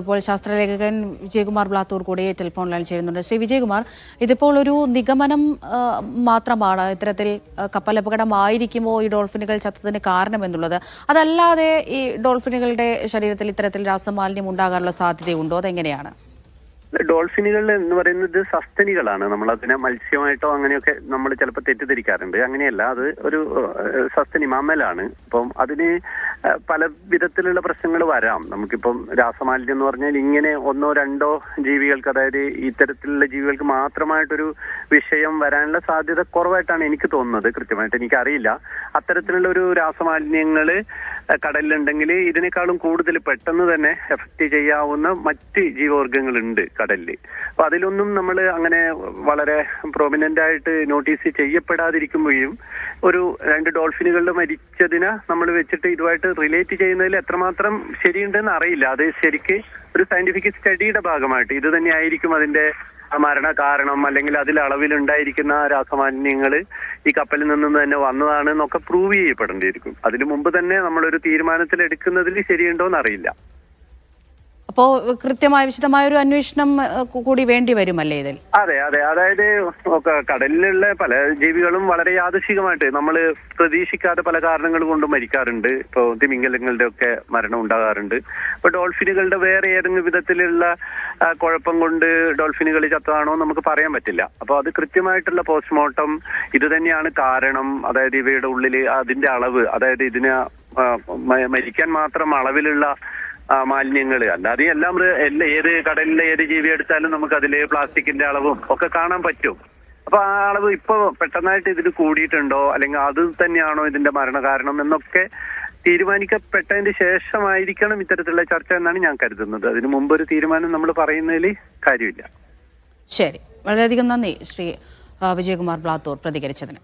ഇപ്പോൾ ശാസ്ത്രലേഖകൻ വിജയകുമാർ ബ്ലാത്തൂർ കൂടി telephone line ചെയ്യുന്നുണ്ട്. ശ്രീ വിജയകുമാർ, ഇതിപ്പോൾ ഒരു നിഗമനം മാത്രമാണ് ഇത്തരത്തിൽ കപ്പലപകടമായിരിക്കുമോ ഈ ഡോൾഫിനുകൾ ചത്തതിന് കാരണമെന്നുള്ളത്. അതല്ലാതെ ഈ ഡോൾഫിനുകളുടെ ശരീരത്തിൽ ഇത്തരത്തിൽ രാസമാലിന്യം ഉണ്ടാകാനുള്ള സാധ്യതയുണ്ടോ? അതെങ്ങനെയാണ്? ഡോൾഫിനുകൾ എന്ന് പറയുന്നത് സസ്തനികളാണ്. നമ്മൾ അതിനെ മത്സ്യമായിട്ടോ അങ്ങനെയൊക്കെ നമ്മൾ ചിലപ്പോൾ തെറ്റിദ്ധരിക്കാറുണ്ട്. അങ്ങനെയല്ല, അത് ഒരു സസ്തനി മമ്മലാണ്. അപ്പം അതിന് പല വിധത്തിലുള്ള പ്രശ്നങ്ങൾ വരാം. നമുക്കിപ്പം രാസമാലിന്യം എന്ന് പറഞ്ഞാൽ ഇങ്ങനെ ഒന്നോ രണ്ടോ ജീവികൾക്ക്, അതായത് ഇത്തരത്തിലുള്ള ജീവികൾക്ക് മാത്രമായിട്ടൊരു വിഷയം വരാനുള്ള സാധ്യത കുറവായിട്ടാണ് എനിക്ക് തോന്നുന്നത്. കൃത്യമായിട്ട് എനിക്കറിയില്ല. അത്തരത്തിലുള്ള ഒരു രാസമാലിന്യങ്ങൾ കടലിലുണ്ടെങ്കിൽ ഇതിനേക്കാളും കൂടുതൽ പെട്ടെന്ന് തന്നെ എഫക്റ്റ് ചെയ്യാവുന്ന മറ്റ് ജീവവർഗങ്ങളുണ്ട് കടലിൽ. അപ്പൊ അതിലൊന്നും നമ്മൾ അങ്ങനെ വളരെ പ്രൊമിനന്റ് ആയിട്ട് നോട്ടീസ് ചെയ്യപ്പെടാതിരിക്കുമ്പോഴും ഒരു 2 ഡോൾഫിനുകളുടെ മരിച്ചതിനെ നമ്മൾ വെച്ചിട്ട് ഇതുമായിട്ട് റിലേറ്റ് ചെയ്യുന്നതിൽ എത്രമാത്രം ശരിയുണ്ടെന്ന് അറിയില്ല. അത് ശരിക്ക് ഒരു സയന്റിഫിക് സ്റ്റഡിയുടെ ഭാഗമായിട്ട് ഇത് തന്നെയായിരിക്കും അതിന്റെ മരണ കാരണം, അല്ലെങ്കിൽ അതിൽ അളവിലുണ്ടായിരിക്കുന്ന രാസമാലിന്യങ്ങൾ ഈ കപ്പലിൽ നിന്നും തന്നെ വന്നതാണ് എന്നൊക്കെ പ്രൂവ് ചെയ്യപ്പെടേണ്ടിയിരിക്കും. അതിനു മുമ്പ് തന്നെ നമ്മളൊരു തീരുമാനത്തിൽ എടുക്കുന്നതിൽ ശരിയുണ്ടോന്ന് അറിയില്ല. അപ്പോൾ കൃത്യമായ വിശദമായ ഒരു അന്വേഷണം കൂടി വേണ്ടി വരുമല്ലേ ഇതിൽ? അതെ, അതായത് കടലിലുള്ള പല ജീവികളും വളരെ യാദൃശികമായിട്ട് നമ്മൾ പ്രതീക്ഷിക്കാതെ പല കാരണങ്ങൾ കൊണ്ട് മരിക്കാറുണ്ട്. ഇപ്പോൾ തിമിംഗലങ്ങളുടെ ഒക്കെ മരണം ഉണ്ടാകാറുണ്ട്. ഇപ്പൊ ഡോൾഫിനുകളുടെ വേറെ ഏതെങ്കിലും വിധത്തിലുള്ള കുഴപ്പം കൊണ്ട് ഡോൾഫിനുകൾ ചത്തതാണോ നമുക്ക് പറയാൻ പറ്റില്ല. അപ്പൊ അത് കൃത്യമായിട്ടുള്ള പോസ്റ്റ്മോർട്ടം ഇത് തന്നെയാണ് കാരണം. അതായത് ഇവയുടെ ഉള്ളിൽ അതിന്റെ അളവ്, അതായത് ഇതിന് മരിക്കാൻ മാത്രം അളവിലുള്ള മാലിന്യങ്ങൾ, അല്ലാതെ എല്ലാം ഏത് കടലിലെ ഏത് ജീവി എടുത്താലും നമുക്ക് അതിലെ പ്ലാസ്റ്റിക്കിന്റെ അളവും ഒക്കെ കാണാൻ പറ്റും. അപ്പൊ ആ അളവ് ഇപ്പൊ പെട്ടെന്നായിട്ട് ഇതിൽ കൂടിയിട്ടുണ്ടോ, അല്ലെങ്കിൽ അത് തന്നെയാണോ ഇതിന്റെ മരണകാരണം എന്നൊക്കെ തീരുമാനിക്കപ്പെട്ടതിന് ശേഷമായിരിക്കണം ഇത്തരത്തിലുള്ള ചർച്ച എന്നാണ് ഞാൻ കരുതുന്നത്. അതിനു മുമ്പ് ഒരു തീരുമാനം നമ്മൾ പറയുന്നതിൽ കാര്യമില്ല. ശരി, വളരെയധികം നന്ദി ശ്രീ വിജയകുമാർ ബ്ലാത്തൂർ പ്രതികരിച്ചതിന്.